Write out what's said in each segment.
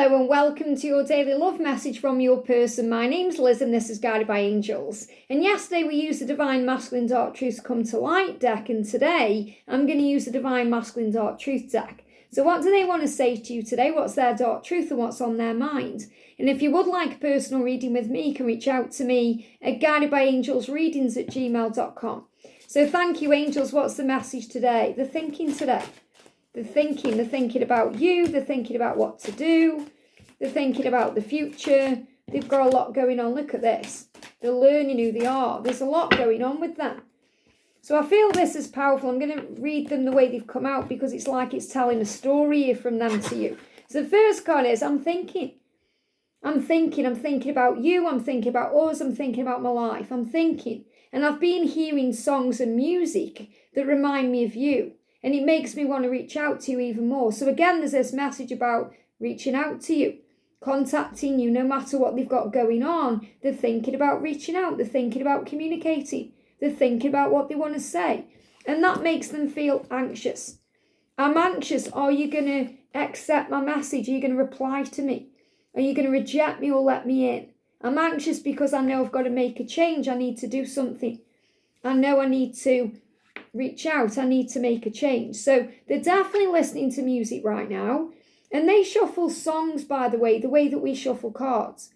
Hello and welcome to your daily love message from your person. My name's Liz and this is Guided by Angels. And yesterday we used the Divine Masculine Dark Truth Come to Light deck, and today I'm going to use the Divine Masculine Dark Truth deck. So what do they want to say to you today? What's their dark truth and what's on their mind? And if you would like a personal reading with me, you can reach out to me at guidedbyangelsreadings@gmail.com. So thank you, angels. What's the message today? The thinking today. They're thinking about you, they're thinking about what to do, they're thinking about the future. They've got a lot going on. Look at this. They're learning who they are. There's a lot going on with them. So I feel this is powerful. I'm going to read them the way they've come out because it's like it's telling a story from them to you. So the first card is, I'm thinking about you, I'm thinking about us, I'm thinking about my life, I'm thinking. And I've been hearing songs and music that remind me of you. And it makes me want to reach out to you even more. So again, there's this message about reaching out to you, contacting you, no matter what they've got going on. They're thinking about reaching out. They're thinking about communicating. They're thinking about what they want to say. And that makes them feel anxious. I'm anxious. Are you going to accept my message? Are you going to reply to me? Are you going to reject me or let me in? I'm anxious because I know I've got to make a change. I need to do something. I know I need to reach out. I need to make a change. So they're definitely listening to music right now. And they shuffle songs, by the way that we shuffle cards.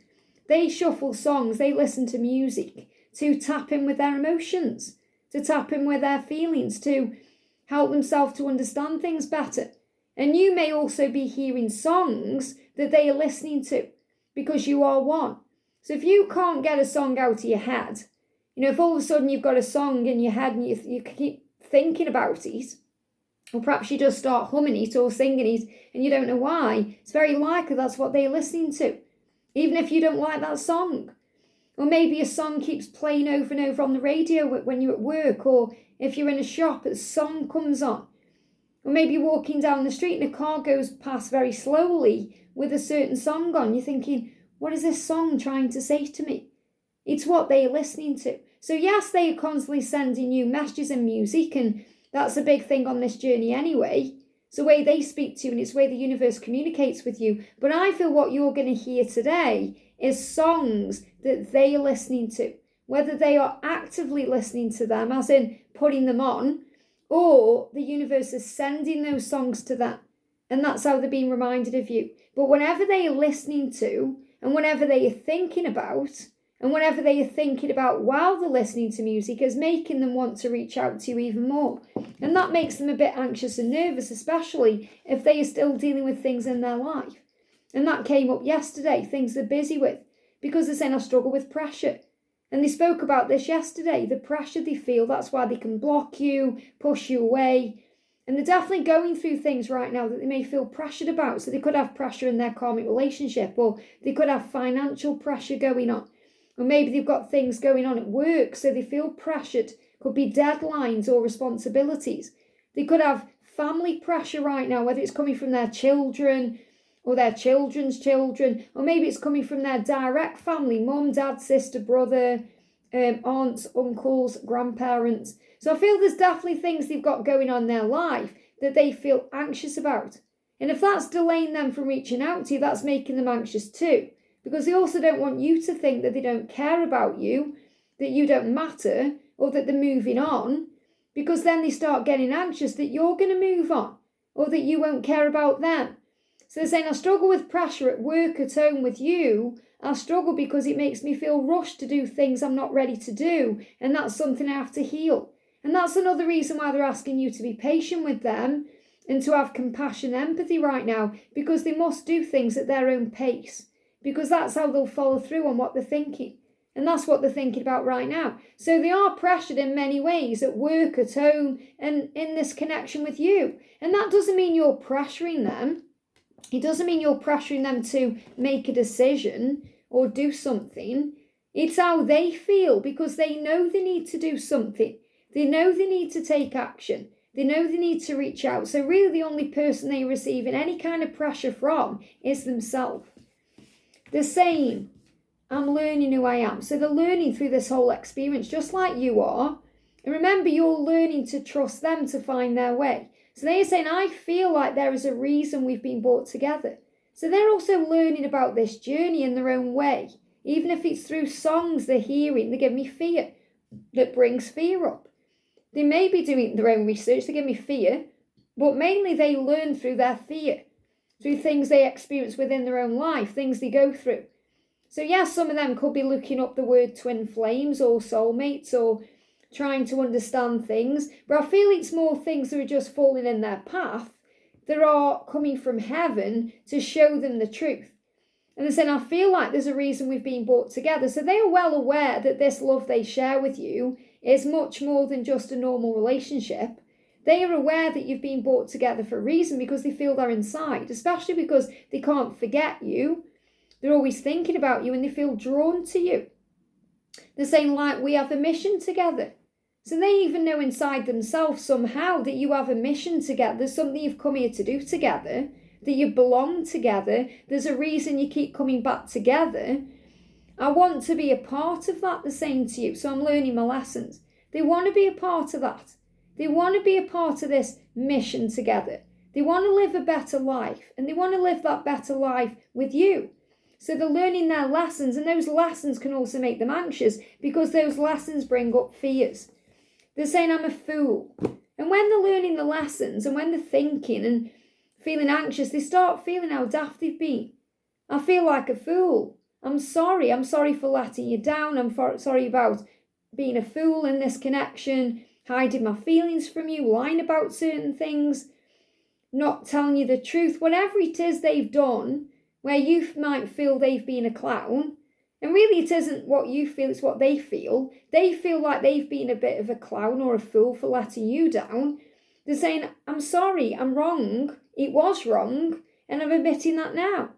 They shuffle songs. They listen to music to tap in with their emotions, to tap in with their feelings, to help themselves to understand things better. And you may also be hearing songs that they are listening to because you are one. So if you can't get a song out of your head, if all of a sudden you've got a song in your head and you keep thinking about it, or perhaps you just start humming it or singing it and you don't know why, it's very likely that's what they're listening to, even if you don't like that song. Or maybe a song keeps playing over and over on the radio when you're at work, or if you're in a shop, a song comes on. Or maybe you're walking down the street and a car goes past very slowly with a certain song on. You're thinking, what is this song trying to say to me? It's what they are listening to. So yes, they are constantly sending you messages and music, and that's a big thing on this journey anyway. It's the way they speak to you and it's the way the universe communicates with you. But I feel what you're going to hear today is songs that they are listening to. Whether they are actively listening to them, as in putting them on, or the universe is sending those songs to them. And that's how they're being reminded of you. But whenever they are listening to, and whenever they are thinking about, and whenever they are thinking about while they're listening to music, is making them want to reach out to you even more. And that makes them a bit anxious and nervous, especially if they are still dealing with things in their life. And that came up yesterday, things they're busy with, because they're saying, I struggle with pressure. And they spoke about this yesterday, the pressure they feel, that's why they can block you, push you away. And they're definitely going through things right now that they may feel pressured about. So they could have pressure in their karmic relationship, or they could have financial pressure going on. Or maybe they've got things going on at work, so they feel pressured. Could be deadlines or responsibilities. They could have family pressure right now, whether it's coming from their children or their children's children, or maybe it's coming from their direct family, mum, dad, sister, brother, aunts, uncles, grandparents. So I feel there's definitely things they've got going on in their life that they feel anxious about. And if that's delaying them from reaching out to you, that's making them anxious too. Because they also don't want you to think that they don't care about you, that you don't matter, or that they're moving on. Because then they start getting anxious that you're going to move on, or that you won't care about them. So they're saying, I struggle with pressure at work, at home with you. I struggle because it makes me feel rushed to do things I'm not ready to do. And that's something I have to heal. And that's another reason why they're asking you to be patient with them and to have compassion and empathy right now, because they must do things at their own pace. Because that's how they'll follow through on what they're thinking. And that's what they're thinking about right now. So they are pressured in many ways at work, at home, and in this connection with you. And that doesn't mean you're pressuring them. It doesn't mean you're pressuring them to make a decision or do something. It's how they feel, because they know they need to do something. They know they need to take action. They know they need to reach out. So really the only person they receive any kind of pressure from is themselves. They're saying, I'm learning who I am. So they're learning through this whole experience, just like you are. And remember, you're learning to trust them to find their way. So they're saying, I feel like there is a reason we've been brought together. So they're also learning about this journey in their own way. Even if it's through songs they're hearing, they give me fear, that brings fear up. They may be doing their own research, they give me fear, but mainly they learn through their fear, through things they experience within their own life, things they go through. So yes, some of them could be looking up the word twin flames or soulmates or trying to understand things, but I feel it's more things that are just falling in their path that are coming from heaven to show them the truth. And they're saying, I feel like there's a reason we've been brought together. So they are well aware that this love they share with you is much more than just a normal relationship. They are aware that you've been brought together for a reason because they feel they're inside, especially because they can't forget you. They're always thinking about you and they feel drawn to you. They're saying, like, we have a mission together. So they even know inside themselves somehow that you have a mission together. There's something you've come here to do together, that you belong together. There's a reason you keep coming back together. I want to be a part of that, they're saying to you. So I'm learning my lessons. They want to be a part of that. They want to be a part of this mission together. They want to live a better life, and they want to live that better life with you. So they're learning their lessons, and those lessons can also make them anxious because those lessons bring up fears. They're saying, I'm a fool. And when they're learning the lessons and when they're thinking and feeling anxious, they start feeling how daft they've been. I feel like a fool. I'm sorry. I'm sorry for letting you down. I'm sorry about being a fool in this connection, hiding my feelings from you, lying about certain things, not telling you the truth. Whatever it is they've done, where you might feel they've been a clown, and really it isn't what you feel, it's what they feel. They feel like they've been a bit of a clown or a fool for letting you down. They're saying, I'm sorry, I'm wrong, it was wrong, and I'm admitting that now.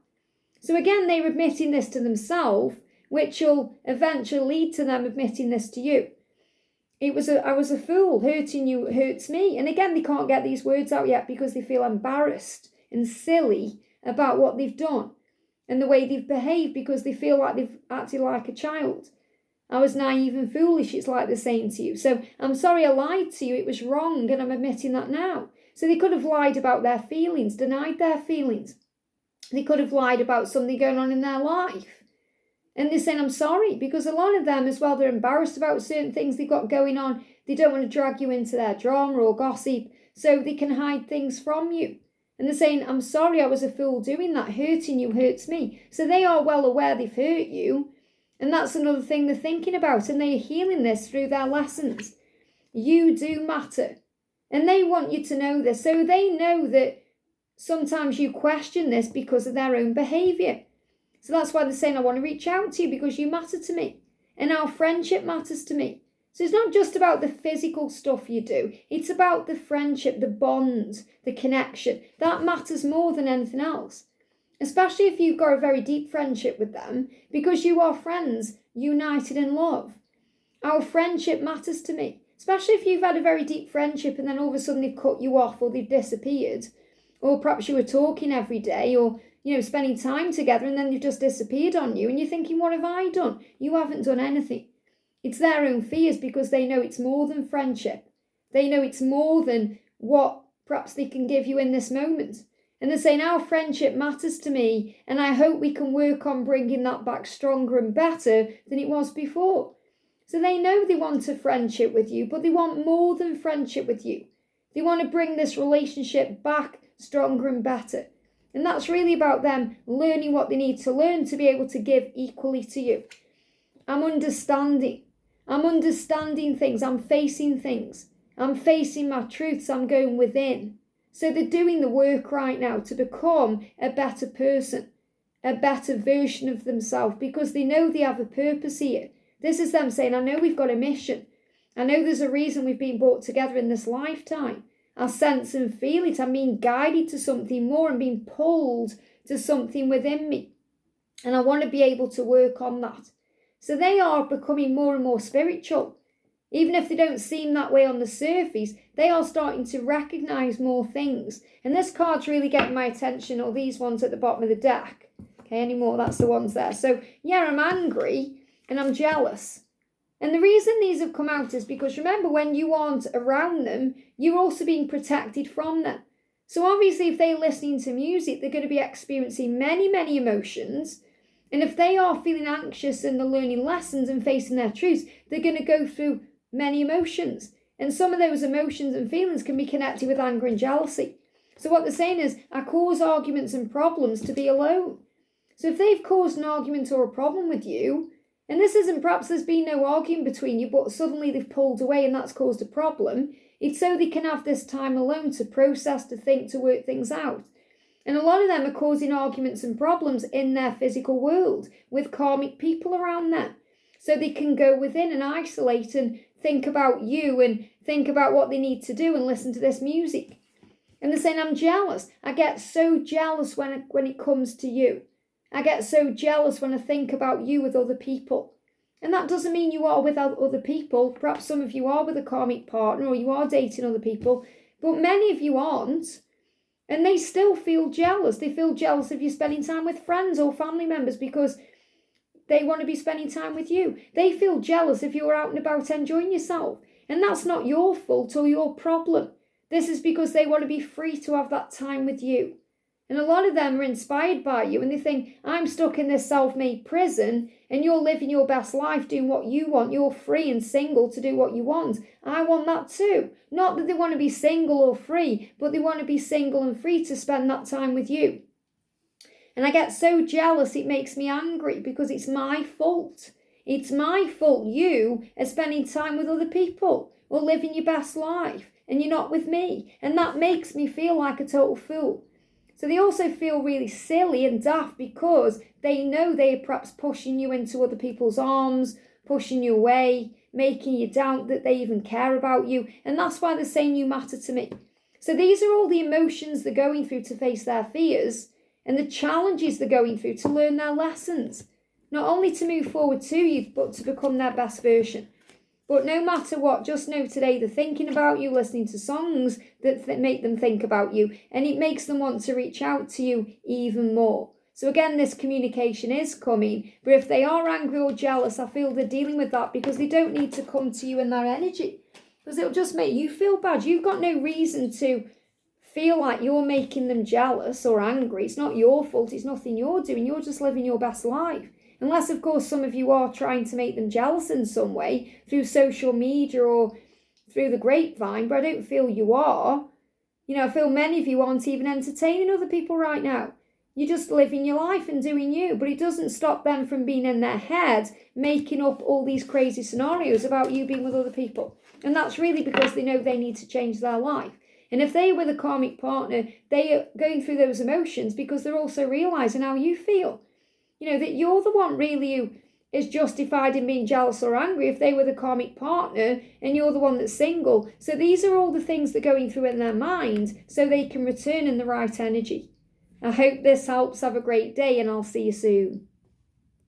So again, they're admitting this to themselves, which will eventually lead to them admitting this to you. I was a fool, hurting you hurts me. And again, they can't get these words out yet because they feel embarrassed and silly about what they've done and the way they've behaved because they feel like they've acted like a child. I was naive and foolish, it's like they're saying to you. So I'm sorry I lied to you, it was wrong, and I'm admitting that now. So they could have lied about their feelings, denied their feelings. They could have lied about something going on in their life. And they're saying, I'm sorry, because a lot of them as well, they're embarrassed about certain things they've got going on. They don't want to drag you into their drama or gossip, so they can hide things from you. And they're saying, I'm sorry, I was a fool doing that. Hurting you hurts me. So they are well aware they've hurt you. And that's another thing they're thinking about. And they are healing this through their lessons. You do matter. And they want you to know this. So they know that sometimes you question this because of their own behaviour. So that's why they're saying, I want to reach out to you because you matter to me. And our friendship matters to me. So it's not just about the physical stuff you do. It's about the friendship, the bond, the connection. That matters more than anything else. Especially if you've got a very deep friendship with them, because you are friends united in love. Our friendship matters to me. Especially if you've had a very deep friendship and then all of a sudden they've cut you off or they've disappeared. Or perhaps you were talking every day or, spending time together and then they've just disappeared on you. And you're thinking, what have I done? You haven't done anything. It's their own fears because they know it's more than friendship. They know it's more than what perhaps they can give you in this moment. And they're saying, our friendship matters to me, and I hope we can work on bringing that back stronger and better than it was before. So they know they want a friendship with you, but they want more than friendship with you. They want to bring this relationship back stronger and better. And that's really about them learning what they need to learn to be able to give equally to you. I'm understanding things. I'm facing things. I'm facing my truths. I'm going within. So they're doing the work right now to become a better person, a better version of themselves, because they know they have a purpose here. This is them saying, I know we've got a mission. I know there's a reason we've been brought together in this lifetime. I sense and feel it. I'm being guided to something more. I'm being pulled to something within me. And I want to be able to work on that. So they are becoming more and more spiritual. Even if they don't seem that way on the surface, they are starting to recognise more things. And this card's really getting my attention, or these ones at the bottom of the deck. Okay, anymore, that's the ones there. So, yeah, I'm angry and I'm jealous. And the reason these have come out is because, remember, when you aren't around them, you're also being protected from them. So obviously if they're listening to music, they're going to be experiencing many, many emotions. And if they are feeling anxious and they're learning lessons and facing their truths, they're going to go through many emotions. And some of those emotions and feelings can be connected with anger and jealousy. So what they're saying is, I cause arguments and problems to be alone. So if they've caused an argument or a problem with you, and this isn't, perhaps there's been no arguing between you, but suddenly they've pulled away and that's caused a problem, it's so they can have this time alone to process, to think, to work things out. And a lot of them are causing arguments and problems in their physical world with karmic people around them. So they can go within and isolate and think about you and think about what they need to do and listen to this music. And they're saying, I'm jealous. I get so jealous when it comes to you. I get so jealous when I think about you with other people. And that doesn't mean you are with other people. Perhaps some of you are with a karmic partner or you are dating other people, but many of you aren't. And they still feel jealous. They feel jealous if you're spending time with friends or family members because they want to be spending time with you. They feel jealous if you're out and about enjoying yourself. And that's not your fault or your problem. This is because they want to be free to have that time with you. And a lot of them are inspired by you and they think, I'm stuck in this self-made prison and you're living your best life doing what you want. You're free and single to do what you want. I want that too. Not that they want to be single or free, but they want to be single and free to spend that time with you. And I get so jealous it makes me angry because it's my fault. It's my fault you are spending time with other people or living your best life and you're not with me. And that makes me feel like a total fool. So they also feel really silly and daft because they know they are perhaps pushing you into other people's arms, pushing you away, making you doubt that they even care about you. And that's why they're saying you matter to me. So these are all the emotions they're going through to face their fears and the challenges they're going through to learn their lessons. Not only to move forward to you, but to become their best version. But no matter what, just know today they're thinking about you, listening to songs that make them think about you, and it makes them want to reach out to you even more. So again, this communication is coming, but if they are angry or jealous, I feel they're dealing with that because they don't need to come to you in their energy, because it'll just make you feel bad. You've got no reason to feel like you're making them jealous or angry. It's not your fault. It's nothing you're doing. You're just living your best life. Unless, of course, some of you are trying to make them jealous in some way through social media or through the grapevine, but I don't feel you are. I feel many of you aren't even entertaining other people right now. You're just living your life and doing you, but it doesn't stop them from being in their head, making up all these crazy scenarios about you being with other people. And that's really because they know they need to change their life. And if they're with a karmic partner, they are going through those emotions because they're also realising how you feel. That you're the one really who is justified in being jealous or angry if they were the karmic partner and you're the one that's single. So these are all the things they're going through in their mind so they can return in the right energy. I hope this helps. Have a great day and I'll see you soon.